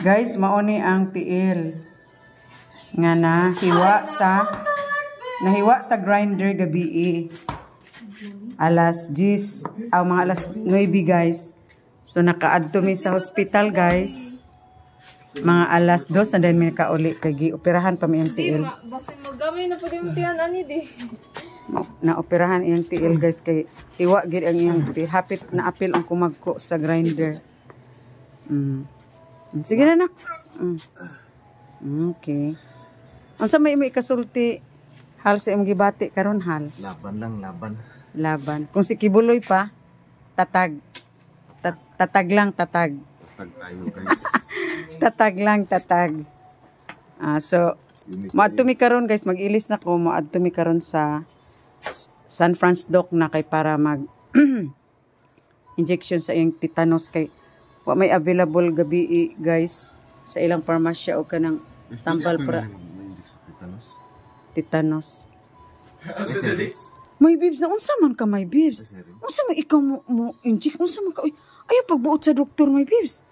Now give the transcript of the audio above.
Guys, mauni ang tiil nga nahiwa sa grinder gabi alas 10 mga alas 9 guys. So nakaadto mi sa hospital guys mga alas 2 and then may kauli kay operahan pa mi ang tiil. Basta maggamay na pud mo tiyan ani di. Na operahan iyang tiil guys kay hiwa gid ang iyang hapit na apil ang kumagko sa grinder. Sige na nak. Okay. Unsa may kasulti hal sa imong gibati karon hal? Laban lang, laban. Laban. Kung si Kibuloy pa, tatag. Tatag lang, tatag. Tatag tayo guys. Tatag lang, tatag. So, maadto mi karon guys, mag-ilis na ko, maadto mi karon sa San Francisco Doc na kay para mag injection sa iyang tetanus kay wa may available gabi guys sa ilang parmasya o kanang tambal para tetanus. May bibs na unsa man ka may bibs? Unsa man ikaw mo inject unsa man ka ayaw pagbuot sa doktor may bibs?